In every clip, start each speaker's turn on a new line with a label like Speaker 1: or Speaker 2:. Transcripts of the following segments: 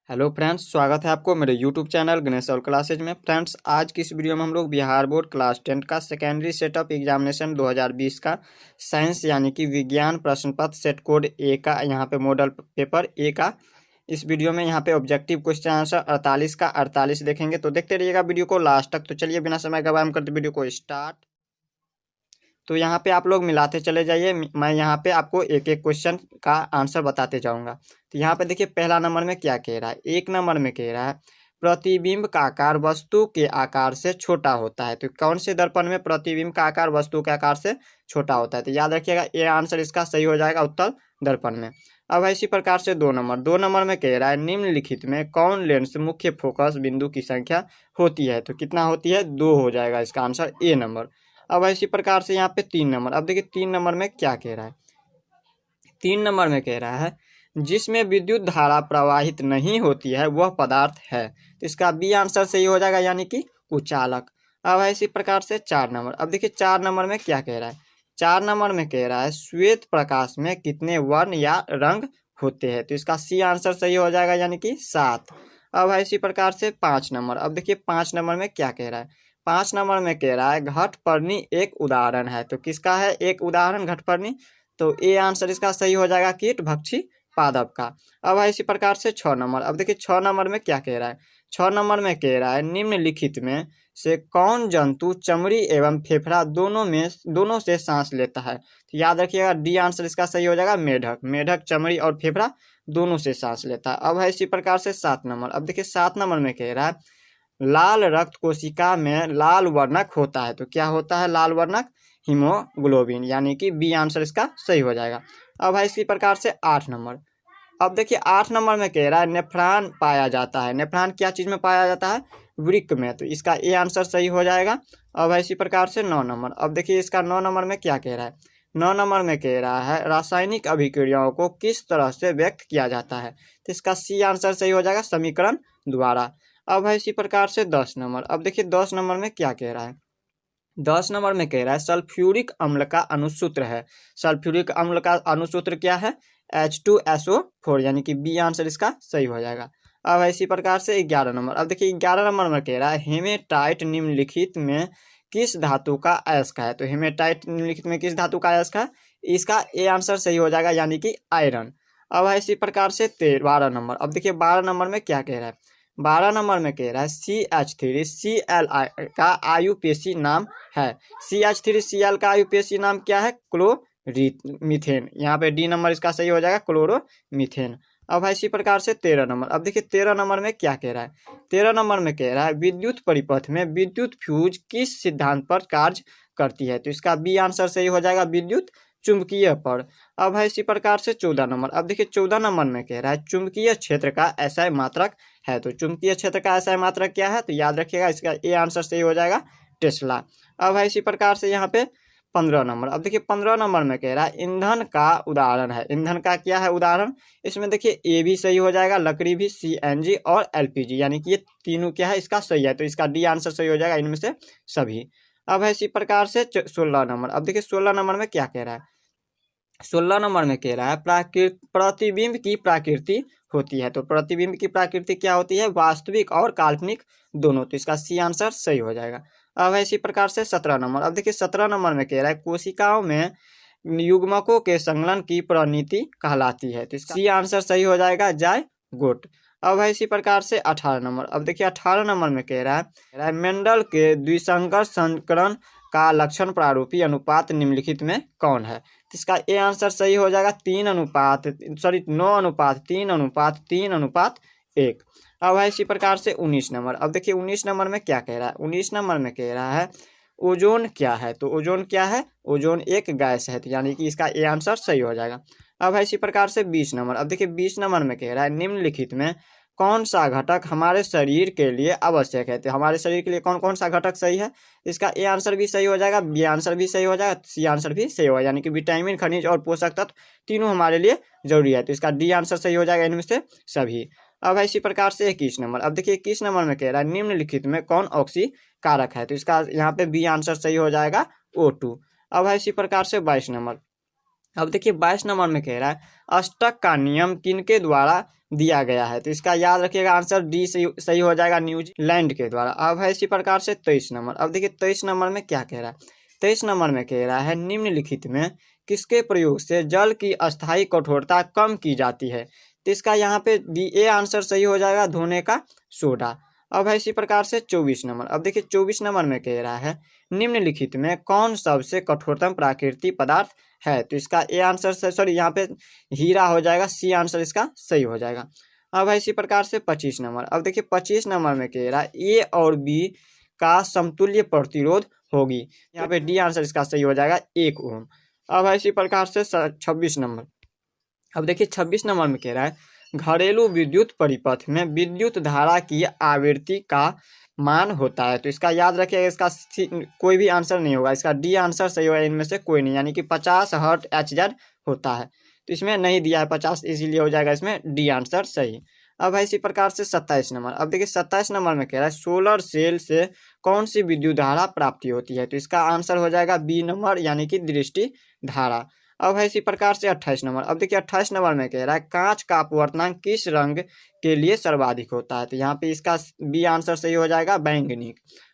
Speaker 1: Hello friends, स्वागत है आपको मेरे यूट्यूब चैनल गणेश और क्लासेज में। फ्रेंड्स, आज की इस वीडियो में हम लोग बिहार बोर्ड क्लास 10 का सेकेंडरी सेटअप एग्जामिनेशन 2020 का साइंस यानी कि विज्ञान प्रश्न पत्र सेट कोड ए का यहाँ पे मॉडल पेपर ए का इस वीडियो में यहाँ पे ऑब्जेक्टिव क्वेश्चन आंसर 48 का 48 देखेंगे। तो देखते रहिएगा वीडियो को लास्ट तक। तो चलिए बिना समय गवाए हम करते वीडियो को स्टार्ट। तो यहाँ पे आप लोग मिलाते चले जाइए, मैं यहाँ पे आपको एक एक क्वेश्चन का आंसर बताते जाऊंगा। तो यहाँ पे देखिए पहला नंबर में क्या कह रहा है। एक नंबर में कह रहा है प्रतिबिंब का आकार वस्तु के आकार से छोटा होता है। तो कौन से दर्पण में प्रतिबिंब का आकार वस्तु के आकार से छोटा होता है? तो याद रखिएगा ये आंसर इसका सही हो जाएगा उत्तल दर्पण में। अब इसी प्रकार से दो नंबर में कह रहा है निम्नलिखित में कौन लेंस मुख्य फोकस बिंदु की संख्या होती है? तो कितना होती है? 2 हो जाएगा इसका आंसर ए नंबर। अब इसी प्रकार से यहाँ पे 3 नंबर। अब देखिए 3 नंबर में क्या कह रहा है। 3 नंबर में कह रहा है जिसमें विद्युत धारा प्रवाहित नहीं होती है वह पदार्थ है। तो इसका बी आंसर सही हो जाएगा यानी कि कुचालक। अब इसी प्रकार से 4 नंबर। अब देखिए 4 नंबर में क्या कह रहा है। 4 नंबर में कह रहा है श्वेत प्रकाश में कितने वर्ण या रंग होते हैं? तो इसका सी आंसर सही हो जाएगा यानी कि 7। अब इसी प्रकार से 5 नंबर। अब देखिए 5 नंबर में क्या कह रहा है। 5 नंबर में कह रहा है घटपर्णी एक उदाहरण है। तो किसका है एक उदाहरण घटपर्णी? तो ए आंसर इसका सही हो जाएगा कीट भक्षी पादप का। अब है इसी प्रकार से 6 नंबर। अब देखिए 6 नंबर में क्या कह रहा है। 6 नंबर में कह रहा है निम्नलिखित में से कौन जंतु चमड़ी एवं फेफड़ा दोनों से सांस लेता है? तो याद रखिएगा डी आंसर इसका सही हो जाएगा मेढक। मेढक चमड़ी और फेफड़ा दोनों से सांस लेता है। अब है इसी प्रकार से 7 नंबर। अब देखिए 7 नंबर में कह रहा है लाल रक्त कोशिका में लाल वर्णक होता है। तो क्या होता है लाल वर्णक? हीमोग्लोबिन, यानी कि बी आंसर इसका सही हो जाएगा। अब है इसी प्रकार से 8 नंबर। अब देखिए 8 नंबर में कह रहा है नेफ्रॉन पाया जाता है। नेफ्रॉन क्या चीज में पाया जाता है? वृक्क में। तो इसका ए आंसर सही हो जाएगा। अब है इसी प्रकार से 9 नंबर। अब देखिए इसका 9 नंबर में क्या कह रहा है। 9 नंबर में कह रहा है रासायनिक अभिक्रियाओं को किस तरह से व्यक्त किया जाता है? तो इसका सी आंसर सही हो जाएगा समीकरण द्वारा। अब है इसी प्रकार से 10 नंबर। अब देखिए 10 नंबर में क्या कह रहा है। 10 नंबर में कह रहा है सल्फ्यूरिक अम्ल का अनुसूत्र है। सल्फ्यूरिक अम्ल का अनुसूत्र क्या है? H2SO4, यानी कि बी आंसर इसका सही हो जाएगा। अब इसी प्रकार से 11 नंबर। अब देखिए 11 नंबर में कह रहा है हेमेटाइट निम्नलिखित में किस धातु का अयस्क है? तो हेमेटाइट निम्नलिखित में किस धातु का अयस्क है? इसका ए आंसर सही हो जाएगा यानी कि आयरन। अब है इसी प्रकार से 12 नंबर। अब देखिए 12 नंबर में क्या कह रहा है। 12 नंबर में कह रहा है CH3Cl का आयुपेशी नाम है। CH3Cl का आयुपेशी नाम क्या है? क्लोरीमीथेन। यहाँ पे डी नंबर इसका सही हो जाएगा क्लोरोमीथेन। अब है इसी प्रकार से 13 नंबर। अब देखिए 13 नंबर में क्या कह रहा है। 13 नंबर में कह रहा है विद्युत परिपथ में विद्युत फ्यूज किस सिद्धांत पर कार्य करती है? तो इसका बी आंसर सही हो जाएगा विद्युत चुंबकीय पर। अब है इसी प्रकार से 14 नंबर। अब देखिए 14 नंबर में कह रहा है चुंबकीय क्षेत्र का SI मात्रक है। तो चुंबकीय क्षेत्र का SI मात्रक क्या है? तो याद रखिएगा इसका ए आंसर सही हो जाएगा टेस्ला। अब है इसी प्रकार से यहाँ पे 15 नंबर। अब देखिए 15 नंबर में कह रहा है ईंधन का उदाहरण है। ईंधन का क्या है उदाहरण? इसमें देखिए ए भी सही हो जाएगा, लकड़ी भी, CNG और LPG, यानी कि ये तीनों क्या है इसका सही है। तो इसका डी आंसर सही हो जाएगा इनमें से सभी। अब है इसी प्रकार से 16 नंबर। अब देखिए 16 नंबर में क्या कह रहा है। 16 नंबर में कह रहा है प्रतिबिंब की प्रकृति होती है। तो प्रतिबिंब की प्रकृति क्या होती है? वास्तविक और काल्पनिक दोनों। तो इसका सी आंसर सही हो जाएगा। अब है इसी प्रकार से 17 नंबर। अब देखिए 17 नंबर में कह रहा है कोशिकाओं में युग्मकों के संलयन की परिणति कहलाती है। तो इसका सी आंसर सही हो जाएगा जायगोट। अब है इसी प्रकार से 18 नंबर। अब देखिए 18 नंबर में कह रहा है मेंडल के द्विसंकर संकरण का लक्षण प्रारूपी अनुपात निम्नलिखित में कौन है? तो इसका ए आंसर सही हो जाएगा 9:3:3:1। अब है इसी प्रकार से 19 नंबर। अब देखिए 19 नंबर में क्या कह रहा है। 19 नंबर में कह रहा है ओजोन क्या है? तो ओजोन क्या है? ओजोन एक गैस है। तो यानी कि इसका ए आंसर सही हो जाएगा। अब है इसी प्रकार से 20 नंबर। अब देखिए 20 नंबर में कह रहा है निम्नलिखित में कौन सा घटक हमारे शरीर के लिए आवश्यक है? तो हमारे शरीर के लिए कौन कौन सा घटक सही है? इसका ए आंसर भी सही हो जाएगा, बी आंसर भी सही हो जाएगा, सी आंसर भी सही होगा, यानी कि विटामिन, खनिज और पोषक तत्व तीनों हमारे लिए जरूरी है। तो इसका डी आंसर सही हो जाएगा इनमें से सभी। अब है इसी प्रकार से 21 नंबर। अब देखिए 21 नंबर में कह रहा है निम्नलिखित में कौन ऑक्सीकारक है? तो इसका यहाँ पे बी आंसर सही हो जाएगा O2। अब है इसी प्रकार से 22 नंबर। अब देखिए 22 नंबर में कह रहा है अष्टक का नियम किनके द्वारा दिया गया है, तो इसका याद रखिएगा आंसर डी सही हो जाएगा, न्यूजीलैंड के द्वारा। अब है इसी प्रकार से 23 नंबर। अब देखिए 23 नंबर में क्या कह रहा है, 23 नंबर में कह रहा है निम्नलिखित में किसके प्रयोग से जल की अस्थायी कठोरता कम की जाती है, तो इसका यहाँ पे बी ए आंसर सही हो जाएगा, धोने का सोडा। अब है इसी प्रकार से 24 नंबर। अब देखिए 24 नंबर में कह रहा है निम्नलिखित में कौन सबसे कठोरतम प्राकृतिक पदार्थ है, तो इसका ए आंसर से सॉरी यहाँ पे हीरा हो जाएगा, सी आंसर इसका सही हो जाएगा। अब है इसी प्रकार से 25 नंबर। अब देखिए 25 नंबर में कह रहा है ए और बी का समतुल्य प्रतिरोध होगी, यहाँ पे डी आंसर इसका सही हो जाएगा 1 ओम। अब है इसी प्रकार से 26 नंबर। अब देखिए 26 नंबर में कह रहा है घरेलू विद्युत परिपथ में विद्युत धारा की आवृत्ति का मान होता है, तो इसका याद रखिएगा, इसका कोई भी आंसर नहीं होगा, इसका डी आंसर सही होगा, इनमें से कोई नहीं, यानी कि 50 हर्ट्ज एचजेड होता है, तो इसमें नहीं दिया है 50, इसीलिए हो जाएगा इसमें डी आंसर सही। अब है इसी प्रकार से 27 नंबर। अब देखिए 27 नंबर में कह रहा है सोलर सेल से कौन सी विद्युत धारा प्राप्ति होती है, तो इसका आंसर हो जाएगा बी नंबर, यानी कि दृष्टि धारा। अब है इसी प्रकार से 28 नंबर। अब देखिए 28 नंबर में कह रहा है कांच का अपवर्तनांक किस रंग के लिए सर्वाधिक होता है, तो यहाँ पे इसका बी आंसर सही हो जाएगा, बैंगनी।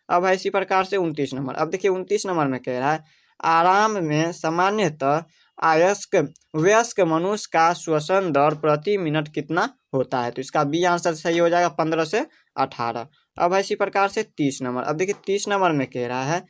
Speaker 1: अब है इसी प्रकार से 29 नंबर। अब देखिए 29 नंबर में कह रहा है आराम में सामान्यतः वयस्क मनुष्य का श्वसन दर प्रति मिनट कितना होता है, तो इसका बी आंसर सही हो जाएगा 15 से 18। अब है इसी प्रकार से 30 नंबर। अब देखिए 30 नंबर में कह रहा है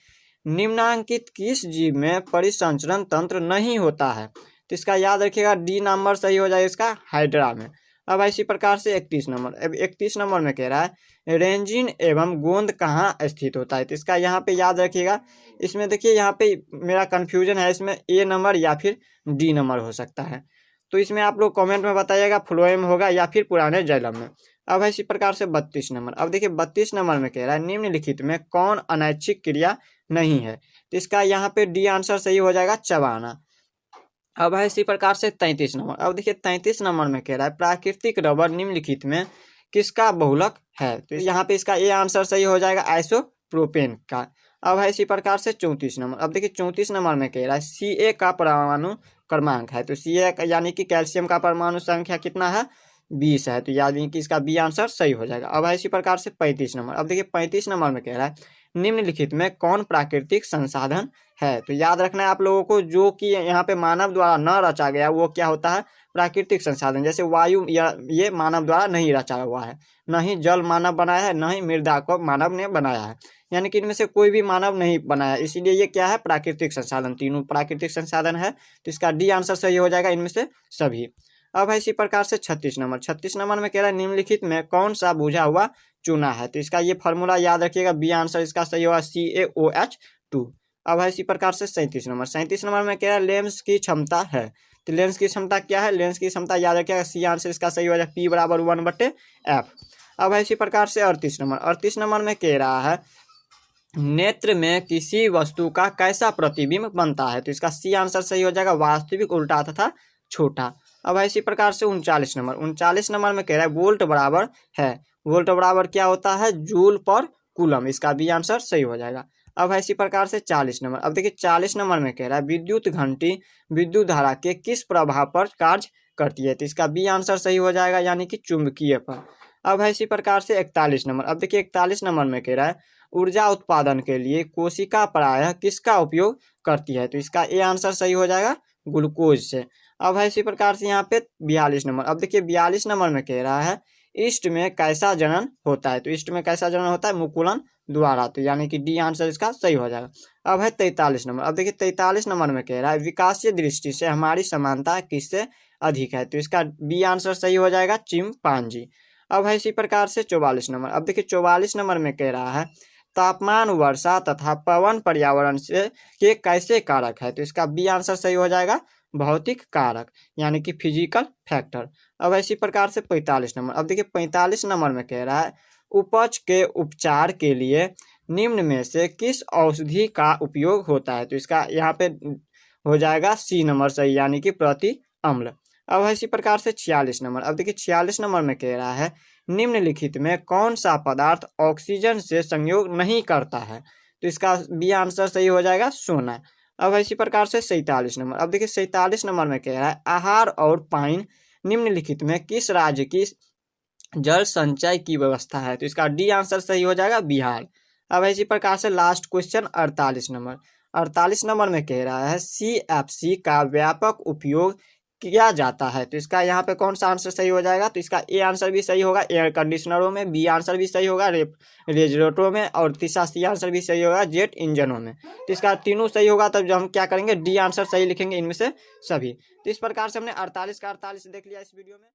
Speaker 1: निम्नांकित किस जीव में परिसंचरण तंत्र नहीं होता है, तो इसका याद रखिएगा डी नंबर सही हो जाएगा इसका, हाइड्रा में। अब इसी प्रकार से 31 नंबर। अब 31 नंबर में कह रहा है रेंजिन एवं गोंद कहाँ स्थित होता है, तो इसका यहाँ पे याद रखिएगा, इसमें देखिए यहाँ पे मेरा कंफ्यूजन है, इसमें ए नंबर या फिर डी नंबर हो सकता है, तो इसमें आप लोग कमेंट में बताइएगा फ्लोएम होगा या फिर पुराने जैलम में। अब इसी प्रकार से 32 नंबर। अब देखिए 32 नंबर में कह रहा है निम्नलिखित में कौन अनैच्छिक क्रिया नहीं है, तो इसका यहाँ पे डी आंसर सही हो जाएगा, चबाना। अब है इसी प्रकार से 33 नंबर। अब देखिए 33 नंबर में कह रहा है प्राकृतिक रबर निम्नलिखित में किसका बहुलक है, तो यहाँ पे इसका ए आंसर सही हो जाएगा, आइसोप्रोपेन का। अब है इसी प्रकार से 34 नंबर। अब देखिए 34 नंबर में कह रहा है Ca का परमाणु क्रमांक है, तो Ca यानी कि कैल्शियम का परमाणु संख्या कितना है, 20 है, तो यानी कि इसका बी आंसर सही हो जाएगा। अब है इसी प्रकार से 35 नंबर। अब देखिए 35 नंबर में कह रहा है निम्नलिखित में कौन प्राकृतिक संसाधन है, तो याद रखना है आप लोगों को, जो कि यहाँ पे मानव द्वारा न रचा गया वो क्या होता है, प्राकृतिक संसाधन। जैसे वायु या ये मानव द्वारा नहीं रचा हुआ है, न ही जल मानव बनाया है, न ही मृदा को मानव ने बनाया है, यानी कि इनमें से कोई भी मानव नहीं बनाया, इसीलिए ये क्या है, प्राकृतिक संसाधन। तीनों प्राकृतिक संसाधन है, तो इसका डी आंसर सही हो जाएगा, इनमें से सभी। अब है इसी प्रकार से 36 नंबर। 36 नंबर में कह रहा है निम्नलिखित में कौन सा बुझा हुआ चूना है, तो इसका ये फॉर्मूला याद रखिएगा, बी आंसर इसका सही होगा, CaOH2। अब है इसी प्रकार से 37 नंबर। 37 नंबर में कह रहा है लेंस की क्षमता है, तो लेंस की क्षमता क्या है, लेंस की क्षमता याद रखिएगा, सी आंसर इसका सही हो जाएगा, P बराबर 1/F। अब है इसी प्रकार से 38 नंबर। 38 नंबर में कह रहा है नेत्र में किसी वस्तु का कैसा प्रतिबिंब बनता है, तो इसका सी आंसर सही हो जाएगा, वास्तविक, उल्टा तथा छोटा। अब है इसी प्रकार से 39 नंबर। 39 नंबर में कह रहा है वोल्ट बराबर है, वोल्ट बराबर क्या होता है, जूल पर कूलम, इसका बी आंसर सही हो जाएगा। अब है इसी प्रकार से 40 नंबर। अब देखिए 40 नंबर में कह रहा है विद्युत घंटी विद्युत धारा के किस प्रभाव पर कार्य करती है, तो इसका बी आंसर सही हो जाएगा, यानी कि चुंबकीय पर। अब है इसी प्रकार से 41 नंबर। अब देखिए 41 नंबर में कह रहा है ऊर्जा उत्पादन के लिए कोशिका प्रायः किसका उपयोग करती है, तो इसका ए आंसर सही हो जाएगा, ग्लूकोज से। अब है इसी प्रकार से यहाँ पे 42 नंबर। अब देखिए 42 नंबर में कह रहा है ईस्ट में कैसा जनन होता है, तो ईस्ट में कैसा जनन होता है, मुकुलन द्वारा, तो यानी कि डी आंसर इसका सही हो जाएगा। अब है 43 नंबर। अब देखिए 43 नंबर में कह रहा है विकासीय दृष्टि से हमारी समानता किससे अधिक है, तो इसका बी आंसर सही हो जाएगा, चिंपांजी। अब है इसी प्रकार से 44 नंबर। अब देखिए 44 नंबर में कह रहा है तापमान, वर्षा तथा पवन पर्यावरण से के कैसे कारक है, तो इसका बी आंसर सही हो जाएगा, भौतिक कारक, यानी कि फिजिकल फैक्टर। अब इसी प्रकार से 45 नंबर। अब देखिए 45 नंबर में कह रहा है उपज के उपचार के लिए निम्न में से किस औषधि का उपयोग होता है, तो इसका यहाँ पे हो जाएगा सी नंबर सही, यानी कि प्रति अम्ल। अब इसी प्रकार से 46 नंबर। अब देखिए 46 नंबर में कह रहा है निम्नलिखित में कौन सा पदार्थ ऑक्सीजन से संयोग नहीं करता है, तो इसका बी आंसर सही हो जाएगा, सोना। अब है इसी प्रकार से 47 नंबर। अब देखिए 47 नंबर में कह रहा है आहार और पाइन निम्नलिखित में किस राज्य की जल संचय की व्यवस्था है, तो इसका डी आंसर सही हो जाएगा, बिहार। अब इसी प्रकार से लास्ट क्वेश्चन 48 नंबर। 48 नंबर में कह रहा है CFC का व्यापक उपयोग किया जाता है, तो इसका यहाँ पे कौन सा आंसर सही हो जाएगा, तो इसका ए आंसर भी सही होगा एयर कंडीशनरों में, बी आंसर भी सही होगा रेफ्रिजरेटरों में, और तीसरा सी आंसर भी सही होगा जेट इंजनों में। तो इसका तीनों सही होगा, तब जो हम क्या करेंगे डी आंसर सही लिखेंगे इनमें से सभी। तो इस प्रकार से हमने 48 का 48 देख लिया इस वीडियो में।